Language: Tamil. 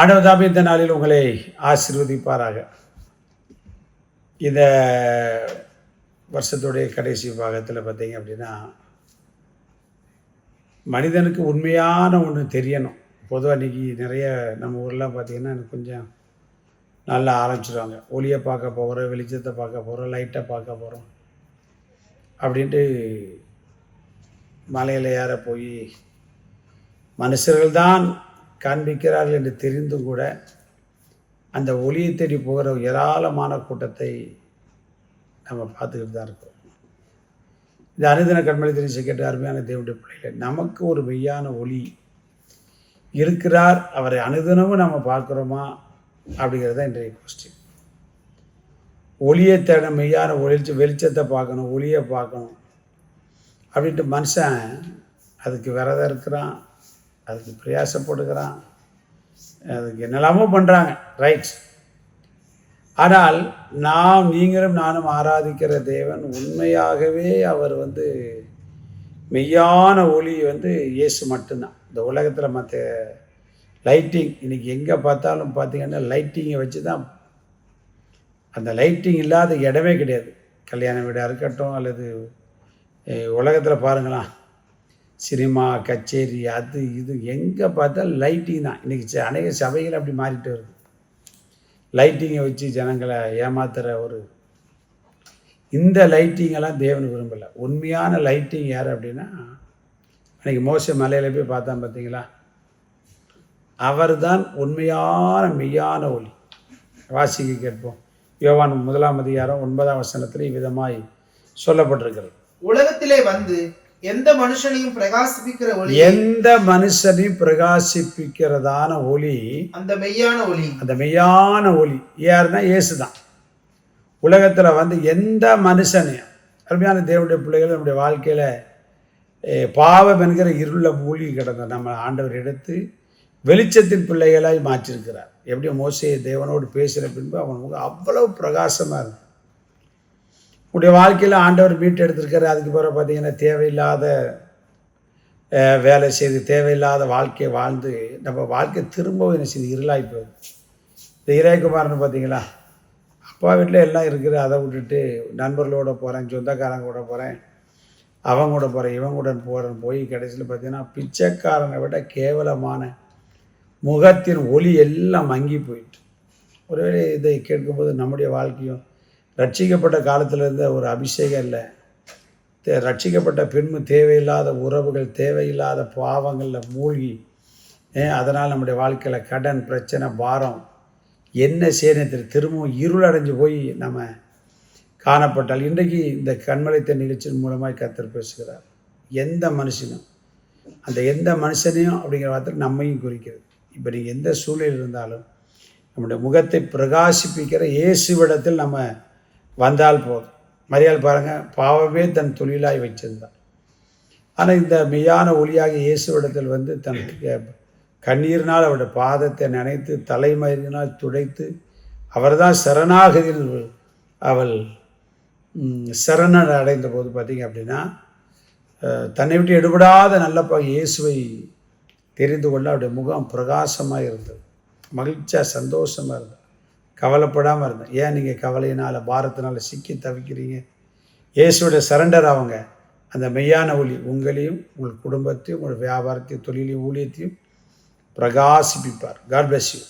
ஆண்டவர் தாமே இந்த நாளில் உங்களை ஆசீர்வதிப்பாராக. இந்த வருஷத்துடைய கடைசி பாகத்தில் பார்த்தீங்க அப்படின்னா, மனிதனுக்கு உண்மையான ஒன்று தெரியணும். பொதுவாக இன்றைக்கி நிறைய நம்ம ஊர்லாம் பார்த்திங்கன்னா எனக்கு கொஞ்சம் நல்லா ஆரம்பிச்சிடுவாங்க. ஒளியை பார்க்க போகிறோம், வெளிச்சத்தை பார்க்க போகிறோம், லைட்டை பார்க்க போகிறோம் அப்படின்ட்டு மலையில் ஏற போய் மனுஷர்கள் தான் காண்பிக்கிறார்கள் என்று தெரிந்தும் கூட அந்த ஒளியை தேடி போகிற ஏராளமான கூட்டத்தை நம்ம பார்த்துக்கிட்டு தான் இருக்கோம். இந்த அனுதின கண்மலை தெரிஞ்சு கேட்ட அருமையான தேவனுடைய பிள்ளைகள், நமக்கு ஒரு மெய்யான ஒளி இருக்கிறார், அவரை அனுதினமும் நம்ம பார்க்குறோமா அப்படிங்கிறது தான் இன்றைய கொஸ்டின். ஒளியை தேட மெய்யான வெளிச்சத்தை பார்க்கணும், ஒளியை பார்க்கணும் அப்படின்ட்டு மனுஷன் அதுக்கு விரதம் இருக்கிறான், அதுக்கு பிரயாசப்படுகிறான், அதுக்கு என்னெல்லாமோ பண்ணுறாங்க, ரைட். ஆனால் நீங்களும் நானும் ஆராதிக்கிற தேவன் உண்மையாகவே அவர் மெய்யான ஒளி இயேசு மட்டும்தான். இந்த உலகத்தில் மற்ற லைட்டிங் இன்றைக்கி எங்கே பார்த்தாலும் பார்த்திங்கன்னா லைட்டிங்கை வச்சு தான், அந்த லைட்டிங் இல்லாத இடமே கிடையாது. கல்யாண வீடாக இருக்கட்டும் அல்லது உலகத்தில் பாருங்களாம், சினிமா கச்சேரி அது இது எங்கே பார்த்தாலும் லைட்டிங் தான். இன்றைக்கி அநேக சபைகள் அப்படி மாறிட்டு வருது. லைட்டிங்கை வச்சு ஜனங்களை ஏமாத்துகிற இந்த லைட்டிங்கெல்லாம் தேவன் விரும்பலை. உண்மையான லைட்டிங் யார் அப்படின்னா, அன்றைக்கி மோசே மலையில் போய் பார்த்தா பார்த்தீங்களா, அவர் தான் உண்மையான மெய்யான ஒளி. வாசிக்க கேட்போம். யோவான் 1:9 இவ்விதமாய் சொல்லப்பட்டிருக்கிறது. உலகத்திலே வந்து எந்த மனுஷனையும் பிரகாசிப்பிக்கிறதான ஒளி அந்த மெய்யான ஒளி யாருன்னா இயேசுதான். உலகத்தில் எந்த மனுஷனையும், அருமையான தேவனுடைய பிள்ளைகள், நம்முடைய வாழ்க்கையில் பாவம் என்கிற இருள மூழ்கி கிடந்த நம்ம ஆண்டவர் எடுத்து வெளிச்சத்தின் பிள்ளைகளாய் மாற்றிருக்கிறார். எப்படி மோசே தேவனோடு பேசுகிற பின்பு அவன் அவ்வளவு பிரகாசமாக இருக்கும். உடைய வாழ்க்கையில் ஆண்டவர் மீட்டு எடுத்திருக்காரு. அதுக்கு பிறகு பார்த்தீங்கன்னா தேவையில்லாத வேலை செய்து தேவையில்லாத வாழ்க்கையை வாழ்ந்து நம்ம வாழ்க்கை திரும்பவும் என்ன செய்து இருளாகி போகுது. இந்த இறைக்குமாரன்னு பார்த்தீங்களா, அப்பா வீட்டில் எல்லாம் இருக்குது, அதை விட்டுட்டு நண்பர்களோட போகிறேன், சொந்தக்காரங்க கூட போகிறேன், அவங்க கூட போகிறேன், இவங்க கூட போகிறேன், போய் கடைசியில் பார்த்தீங்கன்னா பிச்சைக்காரனை விட கேவலமான முகத்தின் ஒளி எல்லாம் மங்கி போயிட்டு. ஒருவேளை இதை கேட்கும்போது நம்முடைய வாழ்க்கையும் ரட்சிக்கப்பட்ட காலத்தில் இருந்த ஒரு அபிஷேகம் இல்லை, ரட்சிக்கப்பட்ட பின்பு தேவையில்லாத உறவுகள், தேவையில்லாத பாவங்களில் மூழ்கி அதனால் நம்முடைய வாழ்க்கையில் கடன் பிரச்சனை பாரம் என்ன செய்யணும் திரும்பவும் இருளடைஞ்சு போய் நம்ம காணப்பட்டால், இன்றைக்கு இந்த கண்மலைத்த நிகழ்ச்சியின் மூலமாக கர்த்தர் பேசுகிறார். எந்த மனுஷனும் எந்த மனுஷனையும் அப்படிங்கிற வார்த்தை நம்மையும் குறிக்கிறது. இப்போ நீங்கள் எந்த சூழ்நிலையில் இருந்தாலும் நம்முடைய முகத்தை பிரகாசிப்பிக்கிற இயேசுவிடத்தில் நம்ம வந்தால் போதும். மரியாள் பாருங்கள், பாவமே தன் தொழிலாய் வச்சிருந்தார். ஆனால் இந்த மெய்யான ஒளியாக இயேசுவிடத்தில் தன் கண்ணீரினால் அவருடைய பாதத்தை நினைத்து தலைமயிரினால் துடைத்து அவர்தான் சரணாகதியில் அவள் சரணன் அடைந்த போது பார்த்தீங்க அப்படின்னா, தன்னை விட்டு எடுபடாத நல்லப்பா இயேசுவை தெரிந்து கொள்ள அவருடைய முகம் பிரகாசமாக இருந்தது, மகிழ்ச்சியாக சந்தோஷமாக இருந்தது, கவலைப்படாமல் இருந்தேன். ஏன் நீங்கள் கவலையினால் பாரத்தினால் சிக்கி தவிக்கிறீங்க? இயேசுடைய சரண்டர் அவங்க அந்த மெய்யான ஒளி உங்களையும் உங்கள் குடும்பத்தையும் உங்கள் வியாபாரத்தையும் தொழிலையும் ஊழியத்தையும் பிரகாசிப்பிப்பார். God bless you.